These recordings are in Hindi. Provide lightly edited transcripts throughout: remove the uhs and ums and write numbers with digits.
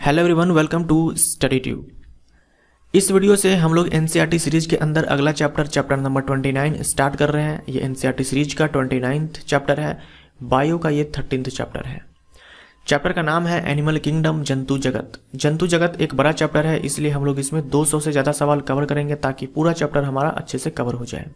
Hello everyone, welcome to study tube. इस वीडियो से हम लोग एनसीईआरटी सीरीज के अंदर अगला चैप्टर नंबर 29 स्टार्ट कर रहे हैं। ये एनसीईआरटी सीरीज का 29th चैप्टर है। बायो का ये 13th चैप्टर है। चैप्टर का नाम है एनिमल किंगडम, जंतु जगत। जंतु जगत एक बड़ा चैप्टर है, इसलिए हम लोग इसमें 200 से ज़्यादा सवाल कवर करेंगे ताकि पूरा चैप्टर हमारा अच्छे से कवर हो जाए।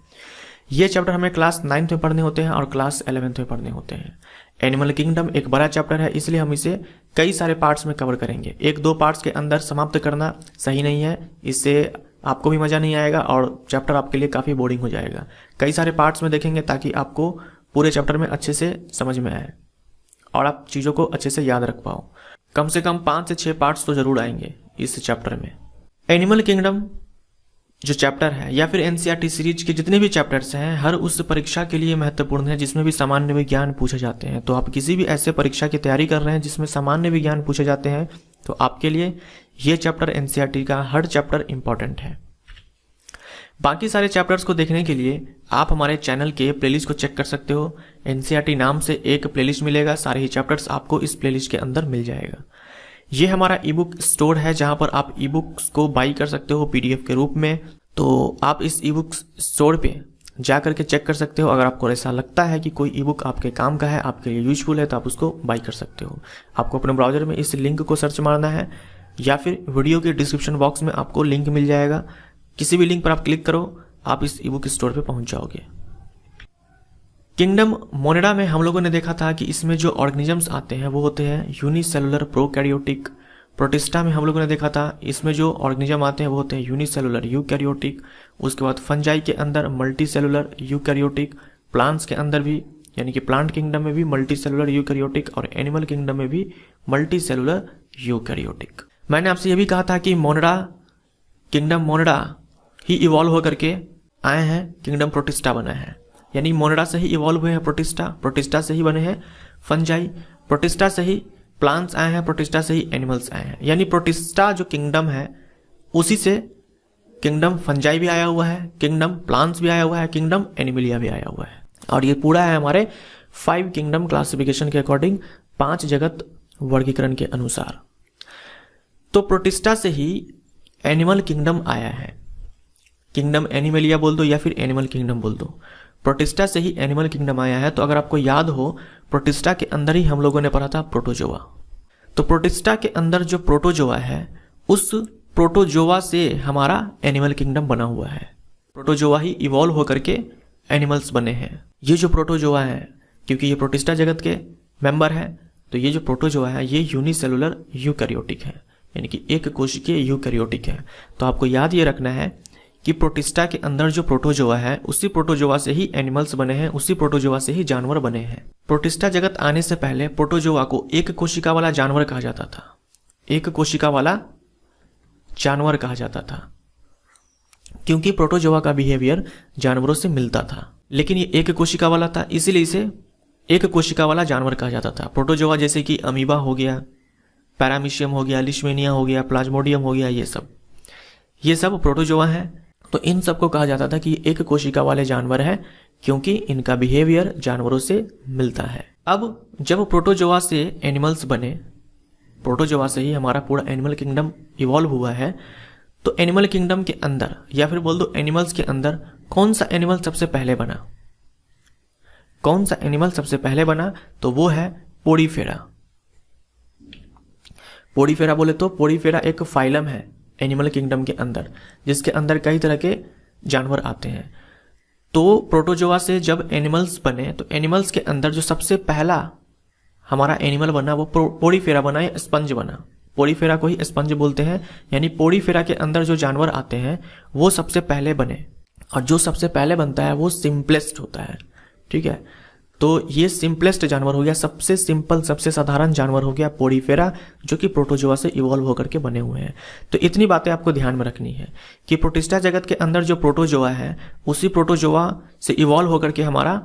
ये चैप्टर हमें क्लास 9th में पढ़ने होते हैं और क्लास 11th में पढ़ने होते हैं। एनिमल किंगडम एक बड़ा चैप्टर है, इसलिए हम इसे कई सारे पार्ट्स में कवर करेंगे। एक दो पार्ट्स के अंदर समाप्त करना सही नहीं है, इससे आपको भी मज़ा नहीं आएगा और चैप्टर आपके लिए काफ़ी बोरिंग हो जाएगा। कई सारे पार्ट्स में देखेंगे ताकि आपको पूरे चैप्टर में अच्छे से समझ में आए और आप चीज़ों को अच्छे से याद रख पाओ। कम से कम 5 से 6 पार्ट्स तो जरूर आएंगे इस चैप्टर में। एनिमल किंगडम जो चैप्टर है या फिर एनसीईआरटी सीरीज के जितने भी चैप्टर्स हैं, हर उस परीक्षा के लिए महत्वपूर्ण है जिसमें भी सामान्य विज्ञान पूछे जाते हैं। तो आप किसी भी ऐसे परीक्षा की तैयारी कर रहे हैं जिसमें सामान्य विज्ञान पूछे जाते हैं, तो आपके लिए ये चैप्टर एनसीईआरटी का हर चैप्टर इंपॉर्टेंट है। बाकी सारे चैप्टर्स को देखने के लिए आप हमारे चैनल के प्लेलिस्ट को चेक कर सकते हो। एनसीईआरटी नाम से एक प्लेलिस्ट मिलेगा, सारे ही चैप्टर्स आपको इस प्लेलिस्ट के अंदर मिल जाएगा। ये हमारा ई बुक स्टोर है जहां पर आप ई बुक्स को बाई कर सकते हो पीडीएफ के रूप में। तो आप इस ई बुक स्टोर पे जा करके चेक कर सकते हो। अगर आपको ऐसा लगता है कि कोई ई बुक आपके काम का है, आपके लिए यूजफुल है, तो आप उसको बाई कर सकते हो। आपको अपने ब्राउजर में इस लिंक को सर्च मारना है या फिर वीडियो के डिस्क्रिप्शन बॉक्स में आपको लिंक मिल जाएगा। किसी भी लिंक पर आप क्लिक करो, आप इस ई बुक स्टोर पर पहुंच जाओगे। किंगडम मोनेडा में हम लोगों ने देखा था कि इसमें जो ऑर्गेनिजम्स आते हैं वो होते हैं यूनिसेलुलर प्रोकैरियोटिक। प्रोटिस्टा में हम लोगों ने देखा था इसमें जो ऑर्गेनिज्म आते हैं वो होते हैं यूनिसेलुलर यूकैरियोटिक। उसके बाद फंजाई के अंदर मल्टीसेलुलर यूकैरियोटिक। प्लांट्स के अंदर भी यानी कि प्लांट किंगडम में भी मल्टीसेलुलर यूकैरियोटिक और एनिमल किंगडम में भी मल्टीसेलुलर यूकैरियोटिक। मैंने आपसे ये भी कहा था कि मोनेडा किंगडम मोनेडा ही इवॉल्व होकर के आए हैं, किंगडम प्रोटिस्टा बना है। यानी मोनेडा से ही इवॉल्व हुए हैं प्रोटिस्टा, प्रोटिस्टा से ही बने हैं फंजाई, प्रोटिस्टा से ही प्लांट्स आए हैं, प्रोटिस्टा से ही एनिमल्स आए हैं। यानी प्रोटिस्टा जो किंगडम है उसी से किंगडम फंजाई भी आया हुआ है, किंगडम प्लांट्स भी आया हुआ है, किंगडम एनिमलिया भी आया हुआ है। और ये पूरा है हमारे 5 किंगडम क्लासिफिकेशन के अकॉर्डिंग, 5 जगत वर्गीकरण के अनुसार। तो प्रोटिस्टा से ही एनिमल किंगडम आया है। किंगडम एनिमलिया बोल दो या फिर एनिमल किंगडम बोल दो, प्रोटिस्टा से ही एनिमल किंगडम आया है। तो अगर आपको याद हो, प्रोटिस्टा के अंदर ही हम लोगों ने पढ़ा था प्रोटोजोआ। तो प्रोटिस्टा के अंदर जो प्रोटोजोआ है, उस प्रोटोजोआ से हमारा एनिमल किंगडम बना हुआ है। प्रोटोजोआ ही इवॉल्व होकर के एनिमल्स बने हैं। ये जो प्रोटोजोआ है, क्योंकि ये प्रोटिस्टा जगत के मेंबर है, तो ये जो प्रोटोजोआ है ये यूनिसेलुलर यूकैरियोटिक है, यानी कि एक कोशिकीय यूकैरियोटिक है। तो आपको याद ये रखना है कि प्रोटिस्टा के अंदर जो प्रोटोजोआ है, उसी प्रोटोजोआ से ही एनिमल्स बने हैं, उसी प्रोटोजोआ से ही जानवर बने हैं। प्रोटिस्टा जगत आने से पहले प्रोटोजोआ को एक कोशिका वाला जानवर कहा जाता था। एक कोशिका वाला जानवर कहा जाता था क्योंकि प्रोटोजोआ का बिहेवियर जानवरों से मिलता था, लेकिन ये एक कोशिका वाला था, इसीलिए इसे एक कोशिका वाला जानवर कहा जाता था। प्रोटोजोआ जैसे कि अमीबा हो गया, पैरामीशियम हो गया, लिशमेनिया हो गया, प्लाज्मोडियम हो गया, ये सब प्रोटोजोआ है। तो इन सबको कहा जाता था कि एक कोशिका वाले जानवर है क्योंकि इनका बिहेवियर जानवरों से मिलता है। अब जब प्रोटोजोआ से एनिमल्स बने, प्रोटोजोआ से ही हमारा पूरा एनिमल किंगडम इवॉल्व हुआ है, तो एनिमल किंगडम के अंदर या फिर बोल दो एनिमल्स के अंदर कौन सा एनिमल सबसे पहले बना? कौन सा एनिमल सबसे पहले बना? तो वो है पोडीफेरा। पोडीफेरा बोले तो पोडीफेरा एक फाइलम है एनिमल किंगडम के अंदर, जिसके अंदर कई तरह के जानवर आते हैं। तो प्रोटोजोआ से जब एनिमल्स बने, तो एनिमल्स के अंदर जो सबसे पहला हमारा एनिमल बना वो पोडीफेरा बना या स्पंज बना। पोडीफेरा को ही स्पंज बोलते हैं, यानी पोडीफेरा के अंदर जो जानवर आते हैं वो सबसे पहले बने। और जो सबसे पहले बनता है वो सिंपलेस्ट होता है, ठीक है। तो ये सिंपलेस्ट जानवर हो गया, सबसे सिंपल, सबसे साधारण जानवर हो गया पोडीफेरा, जो कि प्रोटोजोआ से इवॉल्व होकर के बने हुए हैं। तो इतनी बातें आपको ध्यान में रखनी है कि प्रोटिस्टा जगत के अंदर जो प्रोटोजोआ है, उसी प्रोटोजोआ से इवॉल्व होकर के हमारा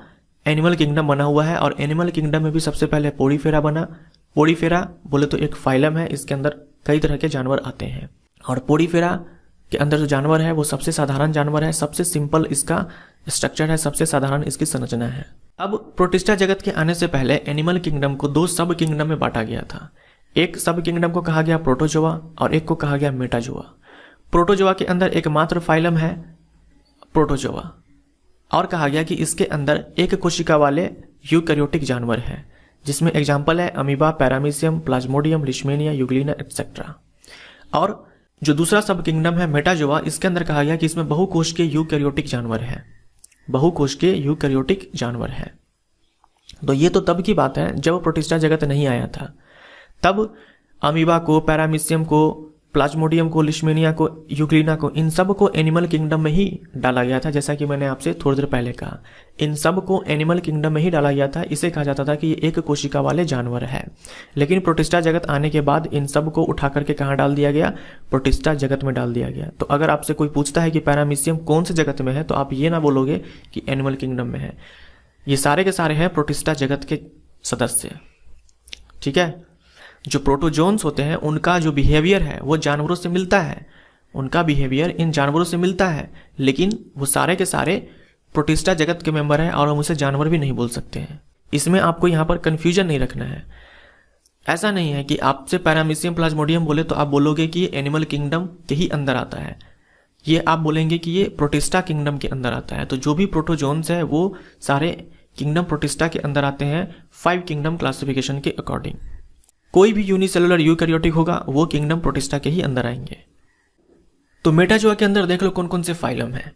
एनिमल किंगडम बना हुआ है। और एनिमल किंगडम में भी सबसे पहले पोडीफेरा बना। पोडीफेरा बोले तो एक फाइलम है, इसके अंदर कई तरह के जानवर आते हैं। और पोडीफेरा के अंदर जो जानवर है वो सबसे साधारण जानवर है, सबसे सिंपल इसका स्ट्रक्चर है, सबसे साधारण इसकी संरचना है। अब प्रोटिस्टा जगत के आने से पहले एनिमल किंगडम को 2 सब किंगडम में बांटा गया था। एक सब किंगडम को कहा गया प्रोटोजोआ और एक को कहा गया मेटाजोआ। प्रोटोजोआ के अंदर एकमात्र फाइलम है प्रोटोजोआ और कहा गया कि इसके अंदर एक कोशिका वाले यूकैरियोटिक जानवर हैं, जिसमें एग्जाम्पल है amoeba, paramecium, Plasmodium, लिशमेनिया, Euglena etcetera. और जो दूसरा सब किंगडम है मेटाजोआ, इसके अंदर कहा गया कि इसमें बहुकोश के यूकैरियोटिक जानवर हैं, बहुकोश के यूकैरियोटिक जानवर हैं। तो ये तो तब की बात है जब प्रोटिस्टा जगत नहीं आया था। तब अमीबा को, पैरामीशियम को, प्लाज्मोडियम को, लिशमेनिया को, यूग्लिना को, इन सब को एनिमल किंगडम में ही डाला गया था। जैसा कि मैंने आपसे थोड़ी देर पहले कहा, इन सब को एनिमल किंगडम में ही डाला गया था। इसे कहा जाता था कि ये एक कोशिका वाले जानवर है। लेकिन प्रोटिस्टा जगत आने के बाद इन सब को उठा करके कहाँ डाल दिया गया? प्रोटिस्टा जगत में डाल दिया गया। तो अगर आपसे कोई पूछता है कि पैरामीशियम कौन से जगत में है, तो आप ये ना बोलोगे कि एनिमल किंगडम में है। ये सारे के सारे हैं प्रोटिस्टा जगत के सदस्य। ठीक है। जो प्रोटोजोन्स होते हैं उनका जो बिहेवियर है वो जानवरों से मिलता है, उनका बिहेवियर इन जानवरों से मिलता है, लेकिन वो सारे के सारे प्रोटिस्टा जगत के मेंबर हैं और हम उसे जानवर भी नहीं बोल सकते हैं। इसमें आपको यहाँ पर कन्फ्यूजन नहीं रखना है। ऐसा नहीं है कि आपसे पैरामीशियम, प्लाज्मोडियम बोले तो आप बोलोगे कि ये एनिमल किंगडम के ही अंदर आता है, ये आप बोलेंगे कि ये प्रोटिस्टा किंगडम के अंदर आता है। तो जो भी प्रोटोजोन्स है वो सारे किंगडम प्रोटिस्टा के अंदर आते हैं 5 किंगडम क्लासिफिकेशन के अकॉर्डिंग। कोई भी यूनिसेलुलर यूकैरियोटिक होगा वो किंगडम प्रोटिस्टा के ही अंदर आएंगे। तो मेटाजोआ के अंदर देख लो कौन कौन से फाइलम है।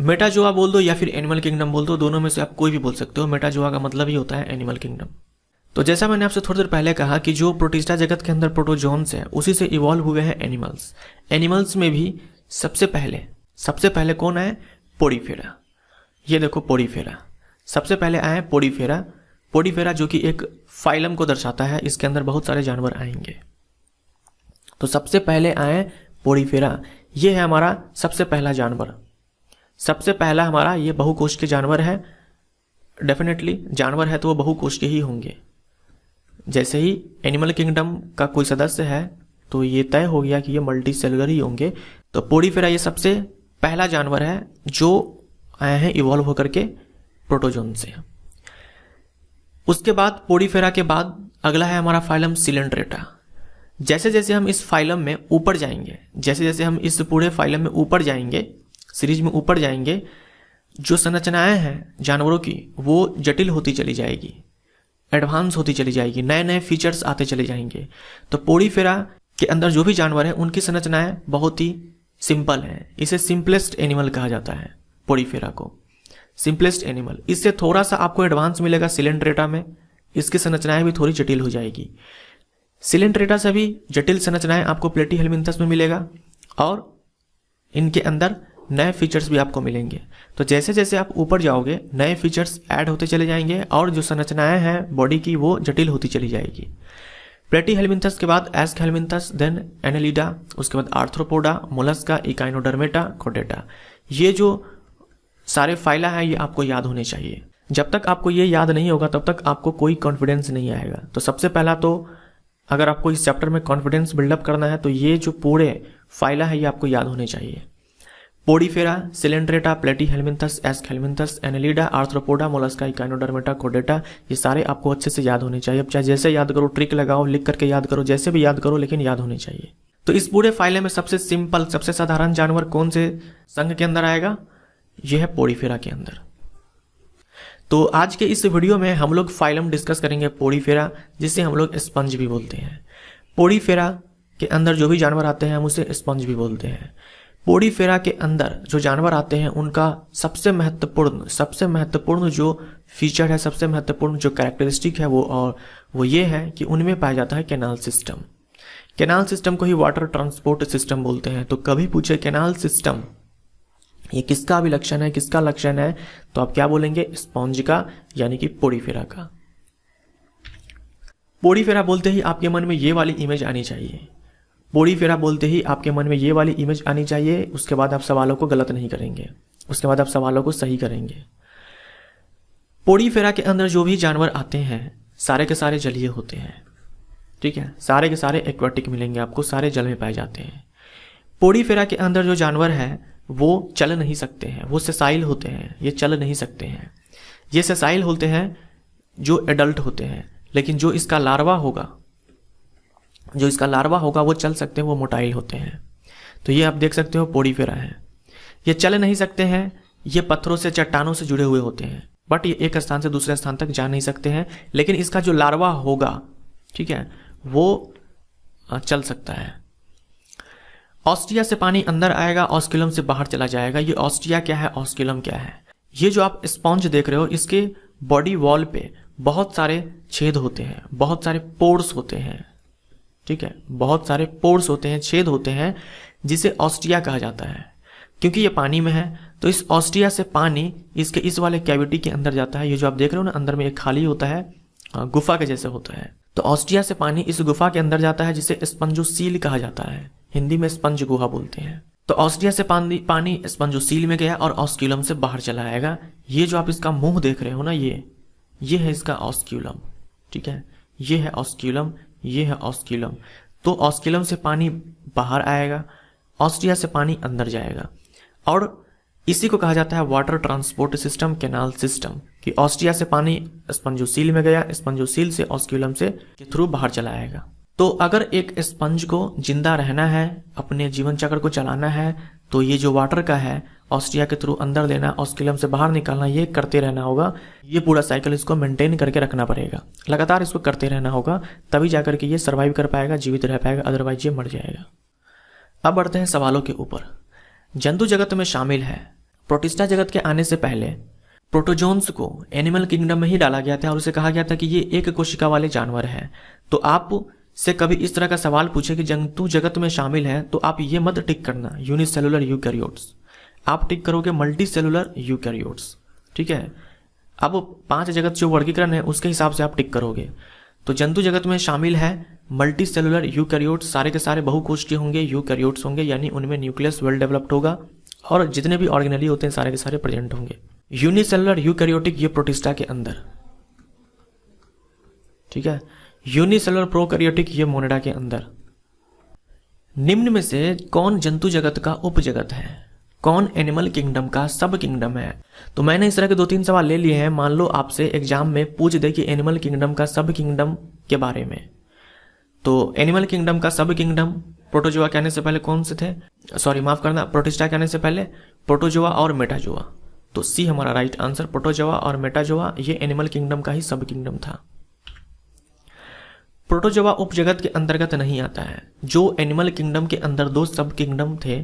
मेटाजोआ बोल दो या फिर एनिमल किंगडम बोल दो, दोनों में से आप कोई भी बोल सकते हो। मेटाजोआ का मतलब ही होता है एनिमल किंगडम। तो जैसा मैंने आपसे थोड़ी देर पहले कहा कि जो प्रोटिस्टा जगत के अंदर प्रोटोजोन्स है उसी से इवॉल्व हुए हैं एनिमल्स। एनिमल्स में भी सबसे पहले कौन आए? पोडीफेरा। ये देखो पोडीफेरा, सबसे पहले आए पोडीफेरा। पोडीफेरा जो कि एक फाइलम को दर्शाता है, इसके अंदर बहुत सारे जानवर आएंगे। तो सबसे पहले आए पोडीफेरा, ये है हमारा सबसे पहला जानवर। सबसे पहला हमारा ये बहुकोश के जानवर है। डेफिनेटली जानवर है तो वो बहुकोश के ही होंगे। जैसे ही एनिमल किंगडम का कोई सदस्य है तो ये तय हो गया कि ये मल्टी सेलुलर ही होंगे। तो पोडीफेरा ये सबसे पहला जानवर है जो आए हैं इवॉल्व होकर के प्रोटोजोन से। उसके बाद पोडीफेरा के बाद अगला है हमारा फाइलम सिलेंड्रेटा। जैसे जैसे हम इस फाइलम में ऊपर जाएंगे, जैसे जैसे हम इस पूरे फाइलम में ऊपर जाएंगे, सीरीज में ऊपर जाएंगे, जो संरचनाएं हैं जानवरों की वो जटिल होती चली जाएगी, एडवांस होती चली जाएगी, नए नए फीचर्स आते चले जाएंगे। तो पोडीफेरा के अंदर जो भी जानवर है उनकी संरचनाएं बहुत ही सिंपल है। इसे सिंपलेस्ट एनिमल कहा जाता है, पोडीफेरा को सिंपलेस्ट एनिमल। इससे थोड़ा सा आपको एडवांस मिलेगा सिलेंड्रेटा में, इसकी संरचनाएं भी थोड़ी जटिल हो जाएगी। सिलेंड्रेटा से भी जटिल संरचनाएं आपको प्लेटीहेल्मिन्थस में मिलेगा और इनके अंदर नए फीचर्स भी आपको मिलेंगे। तो जैसे जैसे आप ऊपर जाओगे नए फीचर्स ऐड होते चले जाएंगे और जो संरचनाएं हैं बॉडी की वो जटिल होती चली जाएगी। प्लेटीहेल्मिन्थस के बाद एस्कहेल्मिन्थस, देन एनेलिडा, उसके बाद आर्थ्रोपोडा, मोलस्का, इकाइनोडर्मेटा, कोडेटा। ये जो सारे फाइला हैं ये आपको याद होने चाहिए। जब तक आपको ये याद नहीं होगा तब तक आपको कोई कॉन्फिडेंस नहीं आएगा। तो सबसे पहला तो अगर आपको इस चैप्टर में कॉन्फिडेंस बिल्डअप करना है तो ये जो पूरे फाइला है ये आपको याद होने चाहिए। Porifera, Coelenterata, Platyhelminthes, Aschelminthes, Annelida, Arthropoda, Mollusca, Echinodermata, कोडेटा, ये सारे आपको अच्छे से याद होने चाहिए। अब चाहे जैसे याद करो, ट्रिक लगाओ, लिख करके याद करो, जैसे भी याद करो, लेकिन याद होने चाहिए। तो इस पूरे फाइले में सबसे सिंपल, सबसे साधारण जानवर कौन से संघ के अंदर आएगा? यह है पोडीफेरा के अंदर। तो आज के इस वीडियो में हम लोग फाइलम डिस्कस करेंगे पोडीफेरा, जिसे हम लोग स्पंज भी बोलते हैं। पोडीफेरा के अंदर जो भी जानवर आते हैं हम उसे स्पंज भी बोलते हैं। पोडीफेरा के अंदर जो जानवर आते हैं उनका सबसे महत्वपूर्ण जो फीचर है, सबसे महत्वपूर्ण जो कैरेक्टरिस्टिक है वो ये है कि उनमें पाया जाता है कैनाल सिस्टम। कैनाल सिस्टम को ही वाटर ट्रांसपोर्ट सिस्टम बोलते हैं। तो कभी पूछे कैनाल सिस्टम ये किसका अभिलक्षण है, किसका लक्षण है, तो आप क्या बोलेंगे? स्पॉन्ज का, यानी कि पोडीफेरा का। पोडीफेरा बोलते ही आपके मन में ये वाली इमेज आनी चाहिए। पोडीफेरा बोलते ही आपके मन में ये वाली इमेज आनी चाहिए। उसके बाद आप सवालों को गलत नहीं करेंगे, उसके बाद आप सवालों को सही करेंगे। पोडीफेरा के अंदर जो भी जानवर आते हैं सारे के सारे जलीय होते हैं। ठीक है, सारे के सारे एक्वाटिक मिलेंगे आपको, सारे जल में पाए जाते हैं। पोडीफेरा के अंदर जो जानवर है वो चल नहीं सकते हैं, वो सेसाइल होते हैं, ये चल नहीं सकते हैं। ये सेसाइल होते हैं जो एडल्ट होते हैं, लेकिन जो इसका लार्वा होगा जो इसका लार्वा होगा वो चल सकते हैं, वो मोटाइल होते हैं। तो ये आप देख सकते हो पोडीफेरा है। ये चल नहीं सकते हैं, ये पत्थरों से चट्टानों से जुड़े हुए होते हैं, बट ये एक स्थान से दूसरे स्थान तक जा नहीं सकते हैं, लेकिन इसका जो लार्वा होगा, ठीक है, वो चल सकता है। ऑस्टिया से पानी अंदर आएगा, ऑस्क्यूलम से बाहर चला जाएगा। ये ऑस्टिया क्या है, ऑस्क्यूलम क्या है? ये जो आप स्पॉन्ज देख रहे हो, इसके बॉडी वॉल पे बहुत सारे छेद होते हैं, बहुत सारे पोर्स होते हैं, ठीक है, बहुत सारे पोर्स होते हैं, छेद होते हैं, जिसे ऑस्टिया कहा जाता है। क्योंकि ये पानी में है तो इस ऑस्टिया से पानी इसके इस वाले कैविटी के अंदर जाता है। ये जो आप देख रहे हो ना, अंदर में एक खाली होता है, गुफा के जैसे होता है। तो ऑस्टिया से पानी इस गुफा के अंदर जाता है, जिसे स्पंजोसील कहा जाता है, हिंदी में स्पंज गुहा बोलते हैं। तो ऑस्टिया से पानी स्पंजोसील में गया और ऑस्क्यूलम से बाहर चला आएगा। ये जो आप इसका मुंह देख रहे हो ना, ये है इसका ऑस्क्यूलम, ठीक है, ये है ऑस्क्यूलम, ये है ऑस्क्यूलम। तो ऑस्क्यूलम से पानी बाहर आएगा, ऑस्टिया से पानी अंदर जाएगा, और इसी को कहा जाता है water transport system, canal system, कि ऑस्टिया से पानी स्पंजोसील में गया, स्पंजोसील से ऑस्क्यूलम से के थ्रू बाहर चला आएगा। तो अगर एक स्पंज को जिंदा रहना है, अपने जीवन चक्र को चलाना है, तो ये जो वाटर का है, ऑस्टिया के थ्रू अंदर लेना, ऑस्क्यूलम से बाहर निकालना, ये करते रहना होगा। ये पूरा साइकिल इसको मेंटेन करके रखना पड़ेगा, लगातार इसको करते रहना होगा, तभी जाकर के ये सर्वाइव कर पाएगा, जीवित रह पाएगा, अदरवाइज ये मर जाएगा। अब बढ़ते हैं सवालों के ऊपर। जंतु जगत में शामिल है। प्रोटिस्टा जगत के आने से पहले प्रोटोजोन्स को एनिमल किंगडम में ही डाला गया था और उसे कहा गया था कि ये एक कोशिका वाले जानवर हैं। तो आप से कभी इस तरह का सवाल पूछे कि जंतु जगत में शामिल है, तो आप ये मत टिक करना यूनिसेलुलर यूकैरियोट्स, आप टिक करोगे मल्टी सेलुलर यूकैरियोट्स, ठीक है। अब 5 जगत जो वर्गीकरण है उसके हिसाब से आप टिक करोगे। तो जंतु जगत में शामिल है मल्टी सेलुलर यूकैरियोट्स, सारे के सारे बहुकोष्ठीय होंगे, यूकैरियोट्स होंगे, यानी उनमें न्यूक्लियस वेल डेवलप्ड होगा और जितने भी ऑर्गेनेली होते हैं सारे के सारे प्रेजेंट होंगे। यूनिसेलुलर यूकैरियोटिक ये प्रोटिस्टा के अंदर, ठीक है। यूनिसेलुलर प्रोकैरियोटिक ये मोनेडा के अंदर। निम्न में से कौन जंतु जगत का उपजगत है? कौन एनिमल किंगडम का सब किंगडम है? तो मैंने इस तरह के 2-3 सवाल ले लिए हैं। मान लो आपसे एग्जाम में पूछ दे कि एनिमल किंगडम का सब किंगडम के बारे में, तो एनिमल किंगडम का सब किंगडम प्रोटोजोआ के आने से पहले कौन से थे? सॉरी माफ करना, प्रोटिस्टा के आने से पहले प्रोटोजोआ और मेटाजोआ। तो सी हमारा राइट आंसर, प्रोटोजोआ और मेटाजोआ ये एनिमल किंगडम का ही सब किंगडम था। प्रोटोजोआ उपजगत के अंतर्गत नहीं आता है। जो एनिमल किंगडम के अंदर 2 सब किंगडम थे,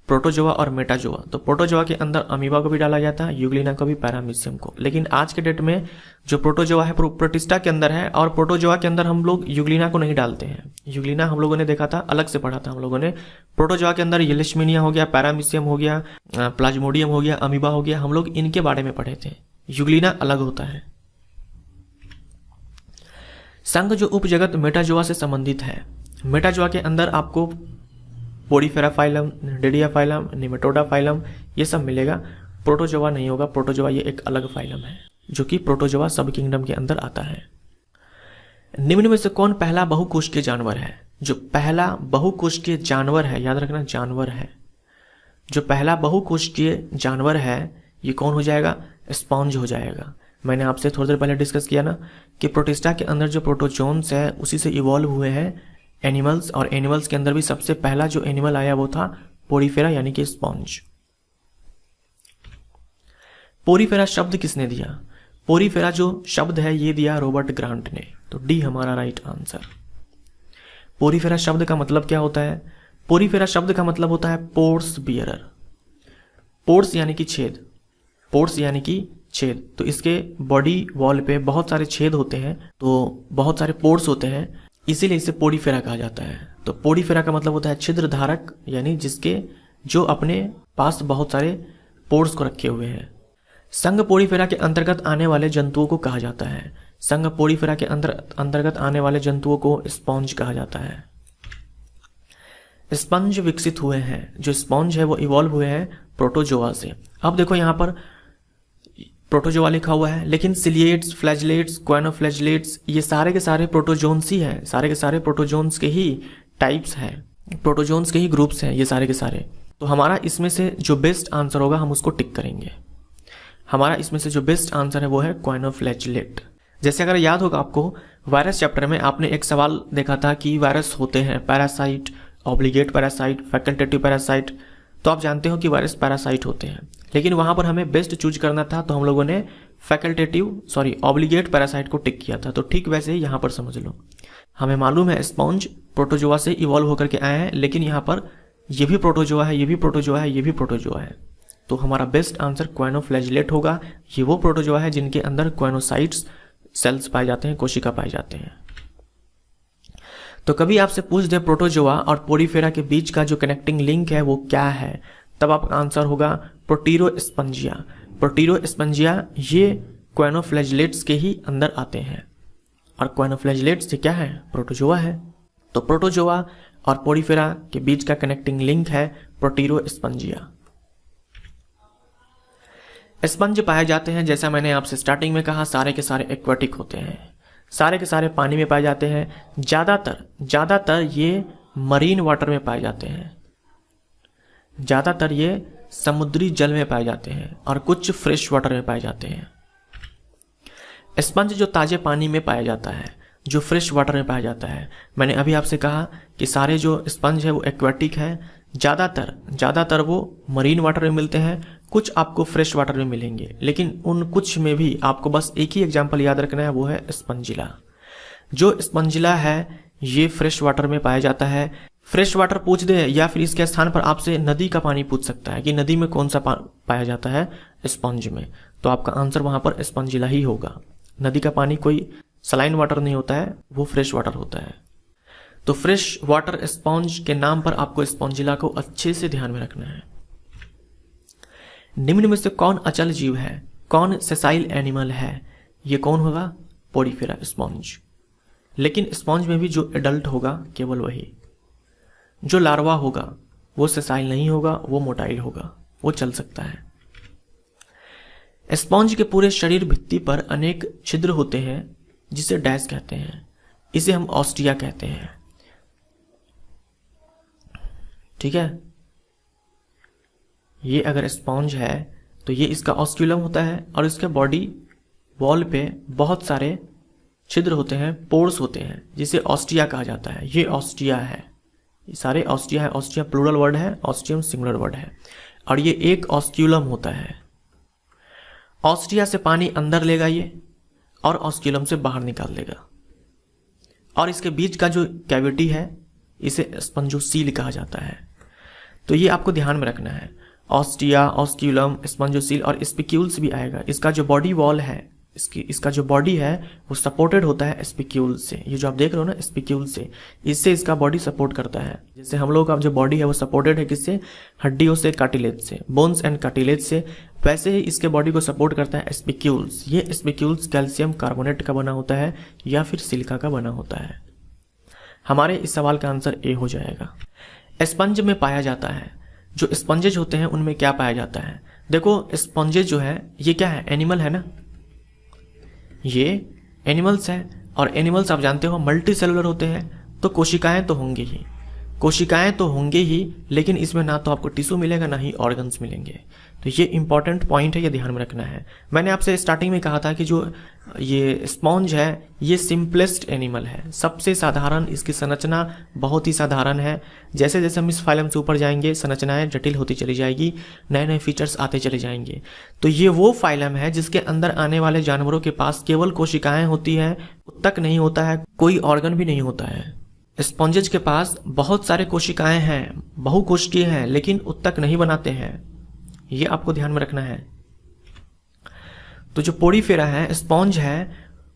प्रोटोजोआ और मेटाजोआ, तो प्रोटोजोआ के अंदर अमीबा को भी डाला गया था, यूग्लिना को भी, पैरामीशियम को। लेकिन आज के डेट में जो प्रोटोजोआ है प्रोटिस्टा के अंदर है, और प्रोटोजोआ के अंदर हम लोग यूग्लिना को नहीं डालते हैं। यूग्लिना हम लोगों ने देखा था, अलग से पढ़ा था हम लोगों ने। प्रोटोजोआ के अंदर येलेशमिनिया हो गया, पैरामीशियम हो गया, प्लाज्मोडियम हो गया, अमीबा हो गया, हम लोग इनके बारे में पढ़े थे। यूग्लिना अलग होता है। संघ जो उपजगत मेटाजोआ से संबंधित है, मेटाजोआ के अंदर आपको पोडीफेरा phylum, Dedia phylum, Nematoda phylum ये सब मिलेगा। प्रोटोजोआ नहीं होगा, प्रोटोजोआ ये एक अलग फाइलम है जो कि प्रोटोजोआ सब किंगडम के अंदर आता है। निम्न में से कौन पहला बहुकोष्ठीय जानवर है? जो पहला बहुकोष्ठीय जानवर है, याद रखना जानवर है, जो पहला बहुकोष्ठीय जानवर है ये कौन हो जाएगा? स्पॉन्ज हो जाएगा। मैंने आपसे थोड़ी देर पहले डिस्कस किया ना कि प्रोटिस्टा के अंदर जो प्रोटोजोन्स है उसी से इवॉल्व हुए हैं एनिमल्स, और एनिमल्स के अंदर भी सबसे पहला जो एनिमल आया वो था पोडीफेरा यानी कि स्पॉन्ज। पोडीफेरा शब्द किसने दिया? पोडीफेरा जो शब्द है ये दिया रॉबर्ट ग्रांट ने। तो डी हमारा राइट आंसर। पोडीफेरा शब्द का मतलब क्या होता है? पोडीफेरा शब्द का मतलब होता है पोर्स बियरर। पोर्स यानी कि छेद, पोर्स यानी कि छेद। तो इसके बॉडी वॉल पे बहुत सारे छेद होते हैं, तो बहुत सारे पोर्स होते हैं, इसीलिए इसे पोडीफेरा कहा जाता है। तो पोडीफेरा का मतलब होता है छिद्र धारक, यानी जिसके जो अपने पास बहुत सारे पोर्स को रखे हुए हैं। संघ पोडीफेरा के अंतर्गत आने वाले जंतुओं को कहा जाता है। संघ पोडीफेरा के अंतर्गत आने वाले जंतुओं को स्पॉन्ज कहा जाता है। स्पंज विकसित हुए हैं, जो स्पॉन्ज है वो इवॉल्व हुए हैं प्रोटोजोआ से। अब देखो यहाँ पर प्रोटोजोआ लिखा हुआ है, लेकिन सिलिएट्स, फ्लैजलेट्स, क्वाइनोफ्लैजलेट्स ये सारे के सारे प्रोटोजोन्स ही हैं, सारे के सारे प्रोटोजोन्स के ही टाइप्स हैं, प्रोटोजोन्स के ही ग्रुप्स हैं ये सारे के सारे। तो हमारा इसमें से जो बेस्ट आंसर होगा हम उसको टिक करेंगे। हमारा इसमें से जो बेस्ट आंसर है वो है क्वाइनोफ्लैजलेट। जैसे अगर याद होगा आपको, वायरस चैप्टर में आपने एक सवाल देखा था कि वायरस होते हैं parasite, obligate parasite, facultative parasite. तो आप जानते हो कि वायरस पैरासाइट होते हैं, लेकिन वहां पर हमें बेस्ट चूज करना था, तो हम लोगों ने ऑब्लिगेट पैरासाइट को टिक किया था। तो ठीक वैसे ही यहाँ पर समझ लो, हमें मालूम है स्पॉन्ज प्रोटोजोआ से इवॉल्व होकर के आए हैं, लेकिन यहाँ पर ये भी प्रोटोजोआ है, ये भी प्रोटोजोआ है, ये भी प्रोटोजोआ है। तो हमारा बेस्ट आंसर क्वाइनोफ्लैजिलेट होगा। ये वो प्रोटोजोआ है जिनके अंदर क्वाइनोसाइट्स सेल्स पाए जाते हैं, कोशिका पाए जाते हैं। तो कभी आपसे पूछ दे प्रोटोजोआ और पोरीफेरा के बीच का जो कनेक्टिंग लिंक है वो क्या है, तब आपका आंसर होगा प्रोटीरोस्पंजिया। प्रोटीरोस्पंजिया ये क्वाइनोफ्लैजिलेट्स के ही अंदर आते हैं, और क्वाइनोफ्लैजिलेट्स से क्या है, प्रोटोजोआ है। तो प्रोटोजोआ और पोरीफेरा के बीच का कनेक्टिंग लिंक है प्रोटीरोस्पंजिया। स्पंज पाए जाते हैं, जैसा मैंने आपसे स्टार्टिंग में कहा, सारे के सारे एक्वाटिक होते हैं, सारे के सारे पानी में पाए जाते हैं। ज्यादातर ये मरीन वाटर में पाए जाते हैं, ज्यादातर ये समुद्री जल में पाए जाते हैं, और कुछ फ्रेश वाटर में पाए जाते हैं। स्पंज जो ताजे पानी में पाया जाता है, जो फ्रेश वाटर में पाया जाता है, मैंने अभी आपसे कहा कि सारे जो स्पंज है वो एक्वाटिक है। ज्यादातर वो मरीन वाटर में मिलते हैं, कुछ आपको फ्रेश वाटर में मिलेंगे, लेकिन उन कुछ में भी आपको बस एक ही एग्जांपल याद रखना है, वो है स्पंजिला। जो स्पंजिला है ये फ्रेश वाटर में पाया जाता है। फ्रेश वाटर पूछ दे या फिर इसके स्थान पर आपसे नदी का पानी पूछ सकता है कि नदी में कौन सा पाया जाता है, स्पंज में, तो आपका आंसर वहां पर स्पंजिला ही होगा। नदी का पानी कोई सलाइन वाटर नहीं होता है, वो फ्रेश वाटर होता है। तो फ्रेश वाटर स्पॉन्ज के नाम पर आपको स्पॉन्जिला को अच्छे से ध्यान में रखना है। निम्न में से कौन अचल जीव है, कौन सेसाइल एनिमल है, ये कौन होगा, पोरीफेरा स्पॉन्ज। लेकिन स्पॉन्ज में भी जो एडल्ट होगा केवल वही, जो लार्वा होगा वो सेसाइल नहीं होगा, वो मोटाइल होगा, वो चल सकता है। स्पॉन्ज के पूरे शरीर भित्ति पर अनेक छिद्र होते हैं जिसे डैश कहते हैं, इसे हम ऑस्टिया कहते हैं। ठीक है, ये अगर स्पॉन्ज है तो ये इसका ऑस्क्यूलम होता है, और इसके बॉडी वॉल पे बहुत सारे छिद्र होते हैं, पोर्स होते हैं, जिसे ऑस्टिया कहा जाता है। ये ऑस्टिया है, ये सारे ऑस्टिया है। ऑस्टिया प्लूरल वर्ड है, ऑस्टियम सिंगुलर वर्ड है, और ये एक ऑस्क्यूलम होता है। ऑस्टिया से पानी अंदर लेगा ये, और ऑस्क्यूलम से बाहर निकाल देगा, और इसके बीच का जो कैविटी है इसे स्पंजोसील कहा जाता है। तो ये आपको ध्यान में रखना है, ऑस्टिया, ऑस्क्यूलम, स्पंजोसील, और स्पिक्यूल्स भी आएगा। इसका जो बॉडी वॉल है, इसका जो बॉडी है वो सपोर्टेड होता है स्पिक्यूल से। ये जो आप देख रहे हो ना, स्पिक्यूल से, इससे इसका बॉडी सपोर्ट करता है। जैसे हम लोग का जो बॉडी है वो सपोर्टेड है किससे, हड्डियों से, कार्टिलेज से, बोन्स एंड कार्टिलेज से, वैसे ही इसके बॉडी को सपोर्ट करता है स्पिक्यूल्स। ये स्पिक्यूल्स कैल्शियम कार्बोनेट का बना होता है या फिर सिलिका का बना होता है। हमारे इस सवाल का आंसर ए हो जाएगा। स्पंज में पाया जाता है, जो स्पंजेज होते हैं उनमें क्या पाया जाता है। देखो स्पंजेज जो है ये क्या है, एनिमल है ना, ये एनिमल्स हैं, और एनिमल्स आप जानते हो मल्टी सेलुलर होते हैं, तो कोशिकाएं तो होंगे ही, लेकिन इसमें ना तो आपको टिश्यू मिलेगा ना ही ऑर्गन्स मिलेंगे। तो ये इंपॉर्टेंट पॉइंट है, ये ध्यान में रखना है। मैंने आपसे स्टार्टिंग में कहा था कि जो ये स्पॉन्ज है ये सिंपलेस्ट एनिमल है, सबसे साधारण, इसकी संरचना बहुत ही साधारण है। जैसे जैसे हम इस फाइलम से ऊपर जाएंगे संरचनाएं जटिल होती चली जाएगी, नए नए फीचर्स आते चले जाएंगे। तो ये वो फाइलम है जिसके अंदर आने वाले जानवरों के पास केवल कोशिकाएं होती है, उत्तक नहीं होता है, कोई ऑर्गन भी नहीं होता है। स्पॉन्जेज के पास बहुत सारे कोशिकाएं हैं, बहुकोशिकीय हैं, लेकिन उत्तक नहीं बनाते हैं, ये आपको ध्यान में रखना है। तो जो पोरीफेरा है, स्पॉन्ज है,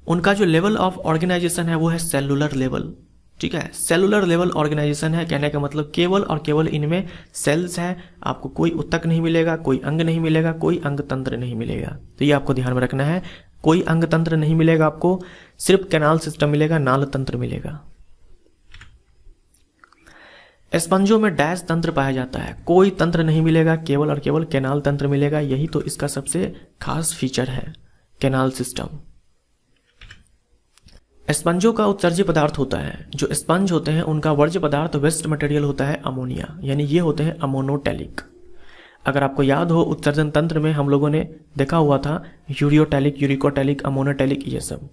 उनका जो लेवल ऑफ ऑर्गेनाइजेशन है वो है सेलुलर लेवल। ठीक है, सेलुलर लेवल ऑर्गेनाइजेशन है, कहने का मतलब केवल और केवल इनमें सेल्स है, आपको कोई उत्तक नहीं मिलेगा, कोई अंग नहीं मिलेगा, कोई अंग तंत्र नहीं मिलेगा। तो ये आपको ध्यान में रखना है, कोई अंग तंत्र नहीं मिलेगा आपको, सिर्फ कैनाल सिस्टम मिलेगा, नाल तंत्र मिलेगा। स्पंजों में डैश तंत्र पाया जाता है, कोई तंत्र नहीं मिलेगा, केवल और केवल कैनाल तंत्र मिलेगा। यही तो इसका सबसे खास फीचर है, कैनाल सिस्टम। स्पंजों का उत्सर्ज्य पदार्थ होता है, जो स्पंज होते हैं उनका वर्ज्य पदार्थ वेस्ट मटेरियल होता है अमोनिया, यानी ये होते हैं अमोनोटैलिक। अगर आपको याद हो उत्सर्जन तंत्र में हम लोगों ने देखा हुआ था यूरियोटैलिक, यूरिकोटैलिक, अमोनोटैलिक, ये सब।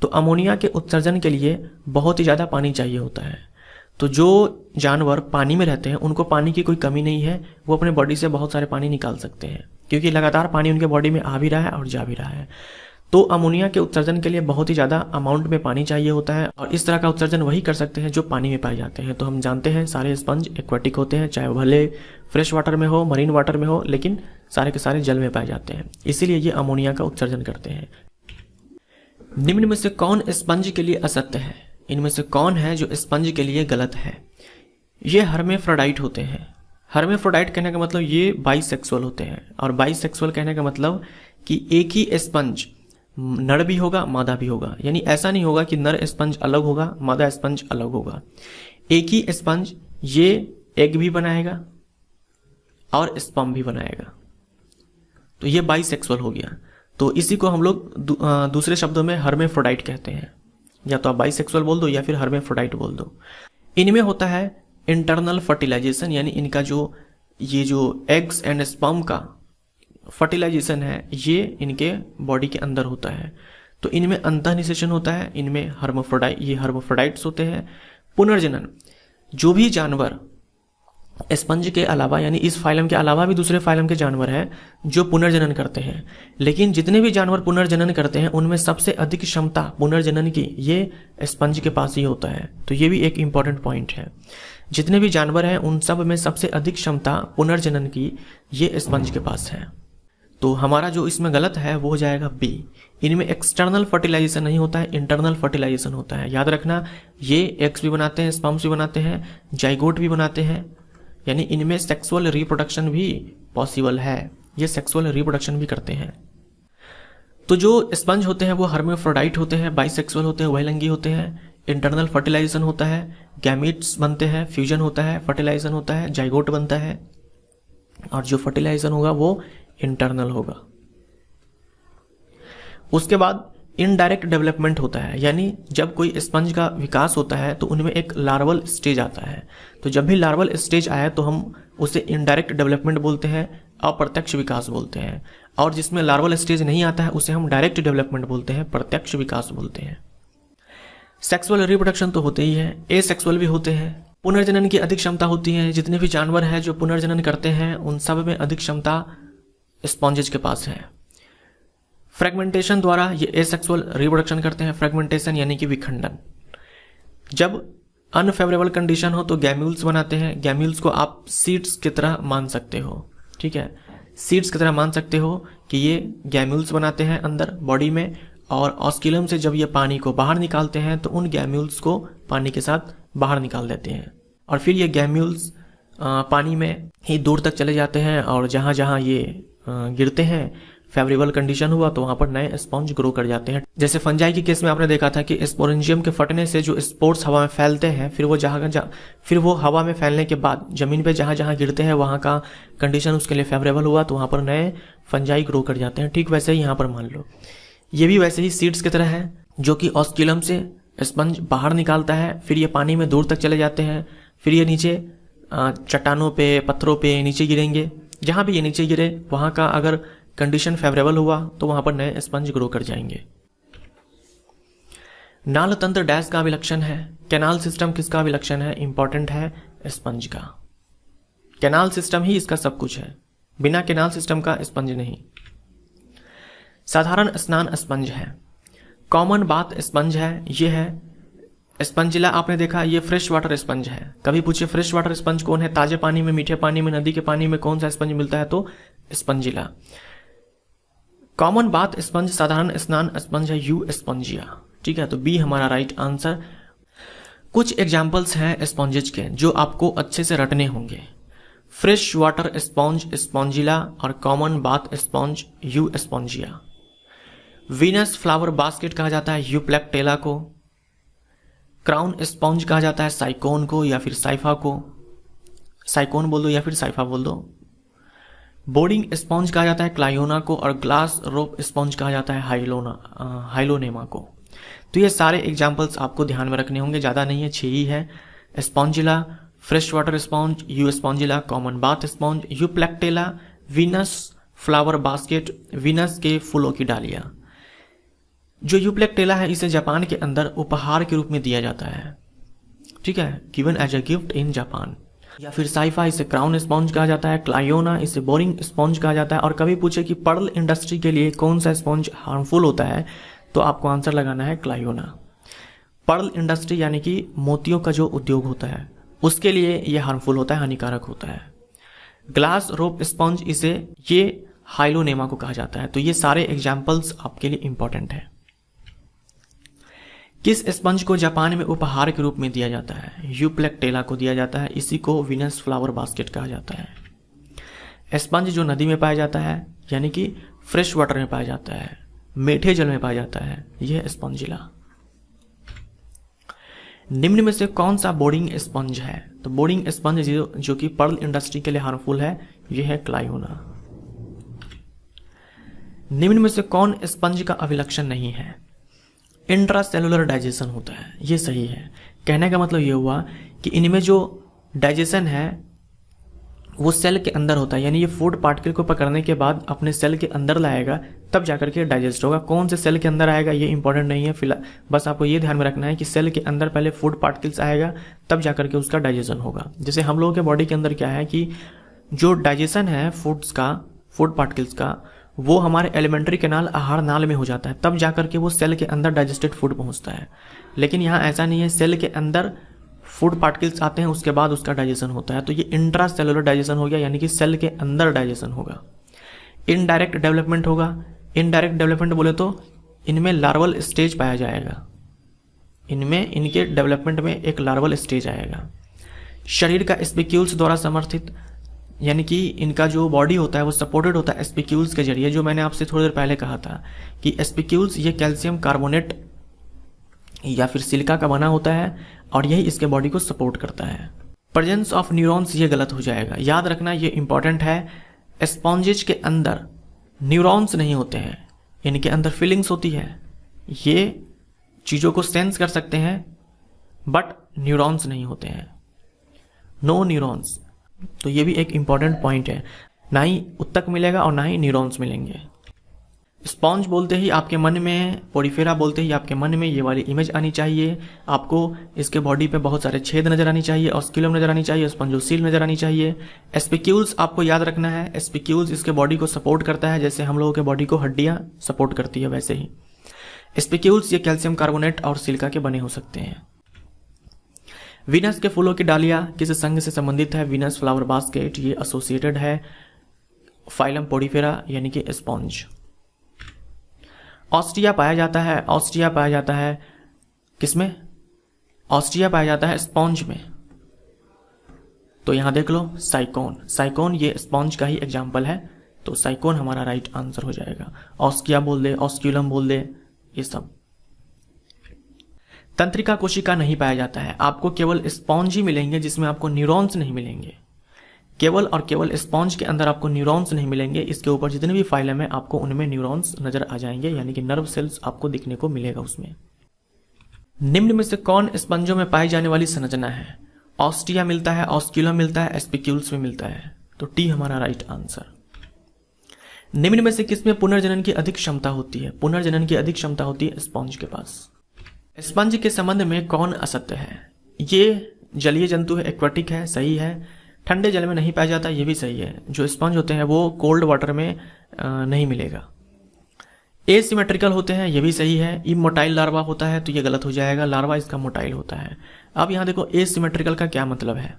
तो अमोनिया के उत्सर्जन के लिए बहुत ही ज़्यादा पानी चाहिए होता है। तो जो जानवर पानी में रहते हैं उनको पानी की कोई कमी नहीं है, वो अपने बॉडी से बहुत सारे पानी निकाल सकते हैं, क्योंकि लगातार पानी उनके बॉडी में आ भी रहा है और जा भी रहा है। तो अमोनिया के उत्सर्जन के लिए बहुत ही ज़्यादा अमाउंट में पानी चाहिए होता है, और इस तरह का उत्सर्जन वही कर सकते हैं जो पानी में पाए जाते हैं। तो हम जानते हैं सारे स्पंज एक्वाटिक होते हैं, चाहे भले फ्रेश वाटर में हो, मरीन वाटर में हो, लेकिन सारे के सारे जल में पाए जाते हैं, इसीलिए ये अमोनिया का उत्सर्जन करते हैं। निम्न में से कौन स्पंज के लिए असत्य है? इनमें से कौन है जो स्पंज के लिए गलत है? ये हर्मेफ्रोडाइट होते हैं। हर्मेफ्रोडाइट कहने का मतलब ये बाइसेक्सुअल होते हैं, और बाइसेक्सुअल कहने का मतलब कि एक ही स्पंज नर भी होगा मादा भी होगा, यानी ऐसा नहीं होगा कि नर स्पंज अलग होगा मादा स्पंज अलग होगा। एक ही स्पंज ये एग भी बनाएगा और स्पर्म भी बनाएगा, तो ये बाइसेक्सुअल हो गया। तो इसी को हम लोग दूसरे शब्दों में हर्मेफ्रोडाइट कहते हैं, या तो आप बाइसेक्सुअल बोल दो या फिर हर्मेफ्रोडाइट बोल दो। इनमें होता है इंटरनल फर्टिलाइजेशन, यानी इनका ये जो एग्स एंड स्पर्म का फर्टिलाइजेशन है ये इनके बॉडी के अंदर होता है। तो इनमें अंतःनिषेचन होता है, इनमें ये हर्मेफ्रोडाइट्स होते हैं। पुनर्जनन, जो भी जानवर स्पंज के अलावा यानी इस फाइलम के अलावा भी दूसरे फाइलम के जानवर हैं जो पुनर्जनन करते हैं, लेकिन जितने भी जानवर पुनर्जनन करते हैं उनमें सबसे अधिक क्षमता पुनर्जनन की ये स्पंज के पास ही होता है। तो ये भी एक इंपॉर्टेंट पॉइंट है। जितने भी जानवर हैं उन सब में सबसे अधिक क्षमता पुनर्जनन की ये स्पंज के पास है। तो हमारा जो इसमें गलत है वो हो जाएगा बी। इनमें एक्सटर्नल फर्टिलाइजेशन नहीं होता है, इंटरनल फर्टिलाइजेशन होता है। याद रखना, ये एग्स भी बनाते हैं, स्पर्म्स भी बनाते हैं, जाइगोट भी बनाते हैं, यानी इनमें सेक्सुअल रिप्रोडक्शन भी पॉसिबल है, ये सेक्सुअल रिप्रोडक्शन भी करते हैं। तो जो स्पंज होते हैं वो हर्मेफ्रोडाइट होते हैं, बाइसेक्सुअल होते हैं, उभयलिंगी होते हैं, इंटरनल फर्टिलाइजेशन होता है, गैमीट्स बनते हैं, फ्यूजन होता है, फर्टिलाइजेशन होता है, जाइगोट बनता है, और जो फर्टिलाइजेशन होगा वो इंटरनल होगा। उसके बाद इनडायरेक्ट डेवलपमेंट होता है, यानी जब कोई स्पंज का विकास होता है तो उनमें एक लार्वल स्टेज आता है। तो जब भी लार्वल स्टेज आए तो हम उसे इनडायरेक्ट डेवलपमेंट बोलते हैं, अप्रत्यक्ष विकास बोलते हैं, और जिसमें लार्वल स्टेज नहीं आता है उसे हम डायरेक्ट डेवलपमेंट बोलते हैं, प्रत्यक्ष विकास बोलते हैं। सेक्सुअल रिप्रोडक्शन तो होते ही है, एसेक्सुअल भी होते हैं। पुनर्जनन की अधिक क्षमता होती है, जितने भी जानवर हैं जो पुनर्जनन करते हैं उन सब में अधिक क्षमता स्पॉन्जेज के पास है। फ्रेगमेंटेशन द्वारा ये एसेक्सुअल रिप्रोडक्शन करते हैं। फ्रेगमेंटेशन यानी कि विखंडन। जब अनफेवरेबल कंडीशन हो तो गैम्यूल्स बनाते हैं। गैम्यूल्स को आप सीड्स की तरह मान सकते हो, ठीक है, सीड्स की तरह मान सकते हो कि ये गैम्यूल्स बनाते हैं अंदर बॉडी में, और ऑस्किलम से जब ये पानी को बाहर निकालते हैं तो उन गैम्यूल्स को पानी के साथ बाहर निकाल देते हैं, और फिर ये गैम्यूल्स पानी में ही दूर तक चले जाते हैं, और जहाँ जहाँ ये गिरते हैं फेवरेबल कंडीशन हुआ तो वहां पर नए स्पॉन्ज ग्रो कर जाते हैं। जैसे फंजाई के केस में आपने देखा था कि स्पोरेंजियम के फटने से जो स्पोर्स हवा में फैलते हैं, फिर वो हवा में फैलने के बाद जमीन पे जहाँ जहाँ गिरते हैं वहाँ का कंडीशन उसके लिए फेवरेबल हुआ तो वहाँ पर नए फंजाई ग्रो कर जाते हैं। ठीक वैसे ही यहाँ पर मान लो ये भी वैसे ही सीड्स की तरह है, जो कि ऑस्किलम से स्पंज बाहर निकालता है, फिर ये पानी में दूर तक चले जाते हैं, फिर ये नीचे चट्टानों पे पत्थरों पे नीचे गिरेंगे। जहाँ भी ये नीचे गिरे वहाँ का अगर कंडीशन फेवरेबल हुआ तो वहां पर नए स्पंज ग्रो कर जाएंगे। नाल तंत्र डैश का विलक्षण है। कैनाल सिस्टम किसका विलक्षण है? इंपॉर्टेंट है स्पंज का। कैनाल सिस्टम ही इसका सब कुछ है, बिना कैनाल सिस्टम का स्पंज नहीं। साधारण स्नान स्पंज है। कॉमन बाथ स्पंज है, ये है स्पंजिला। आपने देखा ये फ्रेश वाटर स्पंज है। कभी पूछे फ्रेश वाटर स्पंज कौन है? ताजे पानी में, मीठे पानी में, नदी के पानी में कौन सा स्पंज मिलता है? तो स्पंजिला। कॉमन बाथ स्पंज साधारण स्नान स्पंज है, यू स्पंजिया। ठीक है, तो बी हमारा राइट आंसर। कुछ एग्जाम्पल्स हैं स्पॉन्जेज के जो आपको अच्छे से रटने होंगे। फ्रेश वाटर स्पॉन्ज स्पॉन्जिला, और common bath sponge you Spongia. Venus flower basket कहा जाता है यूप्लेक्टेला को। क्राउन स्पॉन्ज कहा जाता है साइकोन को या फिर साइफा को। साइकोन बोल दो या फिर साइफा बोल दो। बोर्डिंग स्पॉन्ज कहा जाता है क्लायोना को, और ग्लास रोप स्पॉन्ज कहा जाता है हाइलोनेमा को। तो ये सारे एग्जाम्पल्स आपको ध्यान में रखने होंगे, ज़्यादा नहीं है, 6 ही है। Spongilla, fresh water sponge, you Spongilla, common bath sponge, Euplectella, Venus flower basket, Venus के फूलों की डालियाँ। जो यूप्लेक्टेला है इसे जापान के अंदर उपहार के रूप में दिया जाता है, ठीक है, given as a gift in Japan. या फिर साइफा इसे क्राउन स्पॉन्ज कहा जाता है, क्लायोना इसे बोरिंग स्पॉन्ज कहा जाता है। और कभी पूछे कि पर्ल इंडस्ट्री के लिए कौन सा स्पॉन्ज हार्मफुल होता है, तो आपको आंसर लगाना है क्लायोना। पर्ल इंडस्ट्री यानी कि मोतियों का जो उद्योग होता है उसके लिए यह हार्मफुल होता है, हानिकारक होता है। ग्लास रोप स्पॉन्ज इसे ये हाइलोनेमा को कहा जाता है। तो ये सारे एग्जाम्पल्स आपके लिए इंपॉर्टेंट है। किस स्पंज को जापान में उपहार के रूप में दिया जाता है? यूप्लेक्टेला को दिया जाता है, इसी को वीनस फ्लावर बास्केट कहा जाता है। स्पंज जो नदी में पाया जाता है यानी कि फ्रेश वाटर में पाया जाता है, मीठे जल में पाया जाता है, यह स्पंजिला। निम्न में से कौन सा बोर्डिंग स्पंज है? तो बोर्डिंग स्पंज जो कि पर्ल इंडस्ट्री के लिए हार्मफुल है, यह है क्लायोना। निम्न में से कौन स्पंज का अभिलक्षण नहीं है? इंट्रासेलुलर डाइजेशन होता है, ये सही है। कहने का मतलब ये हुआ कि इनमें जो डाइजेशन है वो सेल के अंदर होता है, यानी ये फूड पार्टिकल को पकड़ने के बाद अपने सेल के अंदर लाएगा तब जाकर के डाइजेस्ट होगा। कौन से सेल के अंदर आएगा ये इंपॉर्टेंट नहीं है, फिलहाल बस आपको ये ध्यान में रखना है कि सेल के अंदर पहले फूड पार्टिकल्स आएगा तब जाकर के उसका डाइजेशन होगा। जैसे हम लोगों के बॉडी के अंदर क्या है कि जो डाइजेशन है फूड पार्टिकल्स का, वो हमारे एलिमेंट्री कैनाल आहार नाल में हो जाता है, तब जाकर के वो सेल के अंदर डाइजेस्टेड फूड पहुंचता है। लेकिन यहाँ ऐसा नहीं है, सेल के अंदर फूड पार्टिकल्स आते हैं उसके बाद उसका डाइजेशन होता है। तो ये इंट्रा सेलुलर डाइजेशन हो गया, यानी कि सेल के अंदर डाइजेशन होगा। इनडायरेक्ट डेवलपमेंट होगा। इनडायरेक्ट डेवलपमेंट बोले तो इनमें लार्वल स्टेज पाया जाएगा, इनके डेवलपमेंट में एक लार्वल स्टेज आएगा। शरीर का स्पिक्यूल्स द्वारा समर्थित, यानी कि इनका जो बॉडी होता है वो सपोर्टेड होता है स्पिक्यूल्स के जरिए। जो मैंने आपसे थोड़ी देर पहले कहा था कि स्पिक्यूल्स ये कैल्शियम कार्बोनेट या फिर सिलिका का बना होता है और यही इसके बॉडी को सपोर्ट करता है। प्रेजेंस ऑफ न्यूरॉन्स ये गलत हो जाएगा, याद रखना ये इंपॉर्टेंट है। स्पॉन्जेज के अंदर न्यूरॉन्स नहीं होते हैं, इनके अंदर फीलिंग्स होती है, ये चीज़ों को सेंस कर सकते हैं बट न्यूरॉन्स नहीं होते हैं, नो न्यूरॉन्स। तो ये भी एक इंपॉर्टेंट पॉइंट है, ना ही उत्तक मिलेगा और ना ही न्यूरॉन्स मिलेंगे। स्पॉन्ज बोलते ही आपके मन में, पोरिफेरा बोलते ही आपके मन में ये वाली इमेज आनी चाहिए। आपको इसके बॉडी पे बहुत सारे छेद नजर आनी चाहिए, ऑस्क्यूलम नजर आनी चाहिए, स्पंजोसील नजर आनी चाहिए। स्पिक्यूल्स आपको याद रखना है, स्पिक्यूल्स इसके बॉडी को सपोर्ट करता है, जैसे हम लोगों के बॉडी को हड्डियां सपोर्ट करती है वैसे ही स्पिक्यूल्स ये कैल्शियम कार्बोनेट और सिलिका के बने हो सकते हैं। वीनस के फूलों की डालियां किस संघ से संबंधित है? वीनस फ्लावर बास्केट, ये एसोसिएटेड है फाइलम पोरिफेरा यानी कि स्पॉन्ज। ऑस्ट्रिया पाया जाता है, ऑस्ट्रिया पाया जाता है किसमें? ऑस्ट्रिया पाया जाता है स्पॉन्ज में। तो यहां देख लो साइकोन, साइकोन ये स्पॉन्ज का ही एग्जाम्पल है, तो साइकोन हमारा राइट आंसर हो जाएगा। ऑस्किया बोल दे, ऑस्क्यूलम बोल दे, ये सब। तंत्रिका कोशिका नहीं पाया जाता है, आपको केवल स्पॉन्ज ही मिलेंगे जिसमें आपको न्यूरॉन्स नहीं मिलेंगे। केवल और केवल स्पॉन्ज के अंदर आपको न्यूरॉन्स नहीं मिलेंगे, इसके ऊपर जितने भी फाइलम है आपको उनमें न्यूरॉन्स नजर आ जाएंगे, यानी कि नर्व सेल्स आपको दिखने को मिलेगा उसमें। निम्न में से कौन स्पंजों में पाई जाने वाली संरचना है? ऑस्टिया मिलता है, ऑस्क्यूलम मिलता है, स्पिक्यूल्स में मिलता है, तो टी हमारा राइट आंसर। निम्न में से किसमें पुनर्जनन की अधिक क्षमता होती है? पुनर्जनन की अधिक क्षमता होती है स्पॉन्ज के पास। स्पंज के संबंध में कौन असत्य है? ये जलीय जंतु है, एक्वाटिक है, सही है। ठंडे जल में नहीं पाया जाता, ये भी सही है। जो स्पंज होते हैं वो कोल्ड वाटर में नहीं मिलेगा। एसिमेट्रिकल होते हैं, ये भी सही है। इमोटाइल लार्वा होता है तो ये गलत हो जाएगा, लार्वा इसका मोटाइल होता है। अब यहां देखो एसिमेट्रिकल का क्या मतलब है।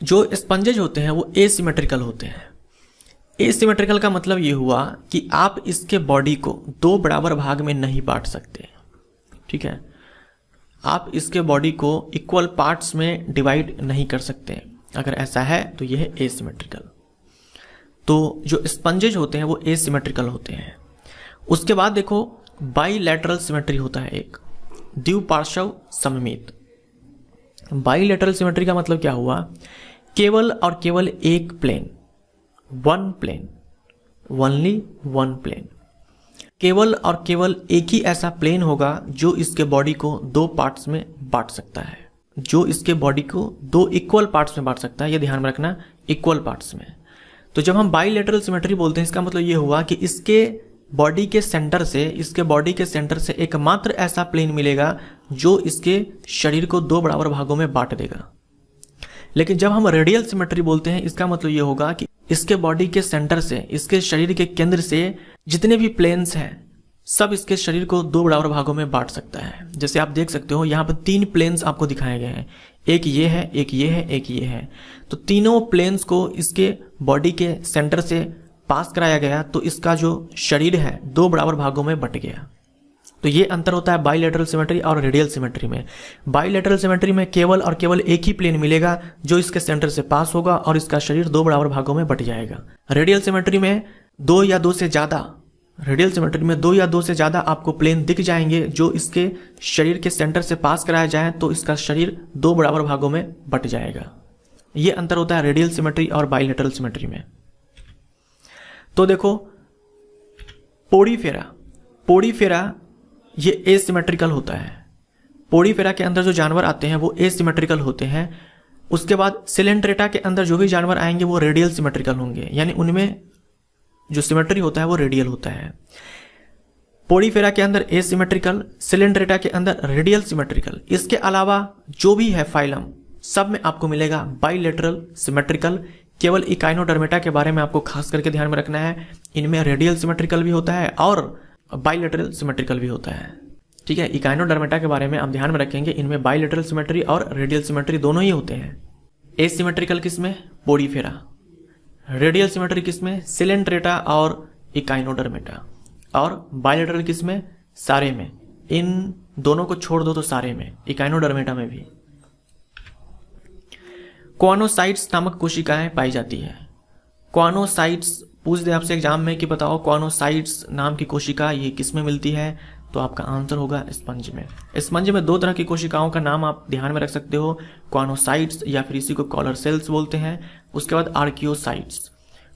जो स्पंजेज होते हैं वो एसिमेट्रिकल होते हैं। एसिमेट्रिकल का मतलब ये हुआ कि आप इसके बॉडी को दो बराबर भाग में नहीं बांट सकते, ठीक है। आप इसके बॉडी को इक्वल पार्ट्स में डिवाइड नहीं कर सकते, अगर ऐसा है तो यह है एसिमेट्रिकल। तो जो स्पंजेज होते हैं वो एसिमेट्रिकल होते हैं। उसके बाद देखो बाइलैटरल सिमेट्री होता है एक, द्विपार्श्व सममित। बाइलैटरल सिमेट्री का मतलब क्या हुआ? केवल और केवल एक plane, one plane, only one plane. केवल और केवल एक ही ऐसा प्लेन होगा जो इसके बॉडी को दो पार्ट्स में बांट सकता है, जो इसके बॉडी को दो इक्वल पार्ट्स में बांट सकता है, ये ध्यान में रखना, इक्वल पार्ट्स में। तो जब हम बाइलैटरल सिमेट्री बोलते हैं इसका मतलब ये हुआ कि इसके बॉडी के सेंटर से, इसके बॉडी के सेंटर से एकमात्र ऐसा प्लेन मिलेगा जो इसके शरीर को दो बराबर भागों में बांट देगा। लेकिन जब हम रेडियल सिमेट्री बोलते हैं, इसका मतलब ये होगा कि इसके बॉडी के सेंटर से, इसके शरीर के केंद्र से जितने भी प्लेन्स हैं सब इसके शरीर को दो बराबर भागों में बांट सकता है। जैसे आप देख सकते हो यहाँ पर 3 प्लेन्स आपको दिखाए गए हैं, एक ये है, एक ये है, एक ये है। तो तीनों प्लेन्स को इसके बॉडी के सेंटर से पास कराया गया तो इसका जो शरीर है दो बराबर भागों में बट गया। तो ये अंतर होता है बाइलेटरल सिमेट्री और रेडियल सिमेट्री में। बाइलेटरल सिमेट्री में केवल और केवल एक ही प्लेन मिलेगा जो इसके सेंटर से पास होगा और इसका शरीर दो बराबर भागों में बट जाएगा। रेडियल सिमेट्री में दो या दो से ज़्यादा आपको प्लेन दिख जाएंगे जो इसके शरीर के सेंटर से पास कराया जाए तो इसका शरीर दो बराबर भागों में बट जाएगा। ये अंतर होता है रेडियल सिमेट्री और बाइलेटरल सिमेट्री में। तो देखो पोडीफेरा ये एसिमेट्रिकल होता है। पोडीफेरा के अंदर जो जानवर आते हैं वो एसिमेट्रिकल होते हैं। उसके बाद सिलेंट्रेटा के अंदर जो भी जानवर आएंगे वो रेडियल सिमेट्रिकल होंगे, यानी उनमें जो सिमेट्री होता है वो रेडियल होता है। पोडीफेरा के अंदर एसिमेट्रिकल, सिलेंट्रेटा के अंदर रेडियल सिमेट्रिकल। इसके अलावा जो भी है फाइलम सब में आपको मिलेगा बाइलेटरल सिमेट्रिकल। केवल इकाइनोडर्मेटा के बारे में आपको खास करके ध्यान में रखना है, इनमें रेडियल सिमेट्रिकल भी होता है और बाइलेटरल सिमेट्रिकल भी होता है। ठीक है, इकाइनोडर्मेटा के बारे में आप ध्यान में रखेंगे, इनमें बाइलेटरल सिमेट्री और रेडियल सिमेट्री दोनों ही होते हैं। एसिमेट्रिकल किसमें? पोडीफेरा। रेडियल सिमेट्री किसमें? सिलेंट्रेटा और इकाइनोडर्मेटा। और बाइलेटरल किसमें? सारे में। इन दोनों को छोड़ दो तो सारे में, इकाइनोडर्मेटा में भी। क्वानोसाइट्स नामक कोशिकाएं पाई जाती है। क्वानोसाइट्स पूछ दे आपसे एग्जाम में कि बताओ क्वानोसाइट्स नाम की कोशिका ये किस में मिलती है, तो आपका आंसर होगा स्पंज में। स्पंज में दो तरह की कोशिकाओं का नाम आप ध्यान में रख सकते हो, क्वानोसाइट्स या फिर इसी को कॉलर सेल्स बोलते हैं। उसके बाद आर्कियोसाइट्स,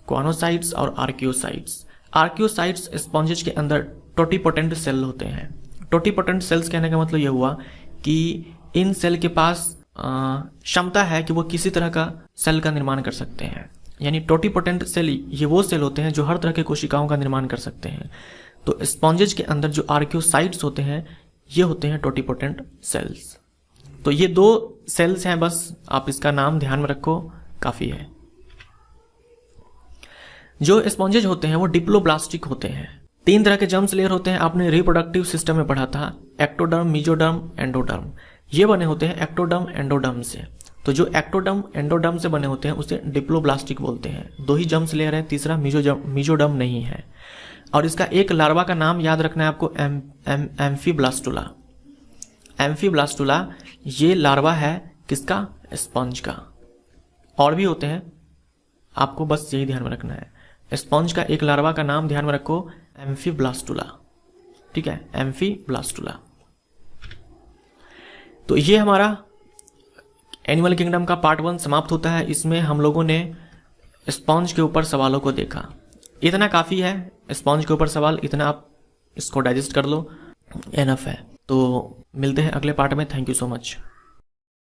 क्वानोसाइट्स और आर्कियोसाइट्स। आर्कियोसाइट्स स्पंजेस के अंदर टोटीपोटेंट सेल होते हैं। टोटीपोटेंट सेल्स कहने का मतलब यह हुआ कि इन सेल के पास क्षमता है कि वो किसी तरह का सेल का निर्माण कर सकते हैं। यानी टोटीपोटेंट सेल ये वो सेल होते हैं जो हर तरह के कोशिकाओं का निर्माण कर सकते हैं। तो स्पॉन्जेज के अंदर जो आर्कियोसाइट्स होते हैं ये होते हैं टोटीपोटेंट सेल्स। तो ये दो सेल्स हैं, बस आप इसका नाम ध्यान में रखो, काफी है। जो स्पॉन्जेज होते हैं वो डिप्लोब्लास्टिक होते हैं। 3 तरह के जर्म्स लेयर होते हैं, आपने रिप्रोडक्टिव सिस्टम में पढ़ा था, एक्टोडर्म, मेसोडर्म, एंडोडर्म। ये बने होते हैं एक्टोडर्म एंडोडर्म से। तो जो एक्टोडर्म एंडोडर्म से बने होते हैं उसे डिप्लोब्लास्टिक बोलते हैं। 2 ही जर्म्स लेयर है, तीसरा मेसोडर्म नहीं है। और इसका एक लार्वा का नाम याद रखना है आपको, एम्फीब्लास्टुला। एम्फीब्लास्टुला ये लार्वा है किसका? स्पंज का। और भी होते हैं, आपको बस यही ध्यान में रखना है। स्पंज का एक लार्वा का नाम ध्यान में रखो, एम्फीब्लास्टुला। ठीक है, एम्फीब्लास्टुला। तो ये हमारा एनिमल किंगडम का पार्ट 1 समाप्त होता है। इसमें हम लोगों ने स्पॉन्ज के ऊपर सवालों को देखा। इतना काफ़ी है, स्पॉन्ज के ऊपर सवाल इतना आप इसको डाइजेस्ट कर लो, एनफ है। तो मिलते हैं अगले पार्ट में। Thank you so much.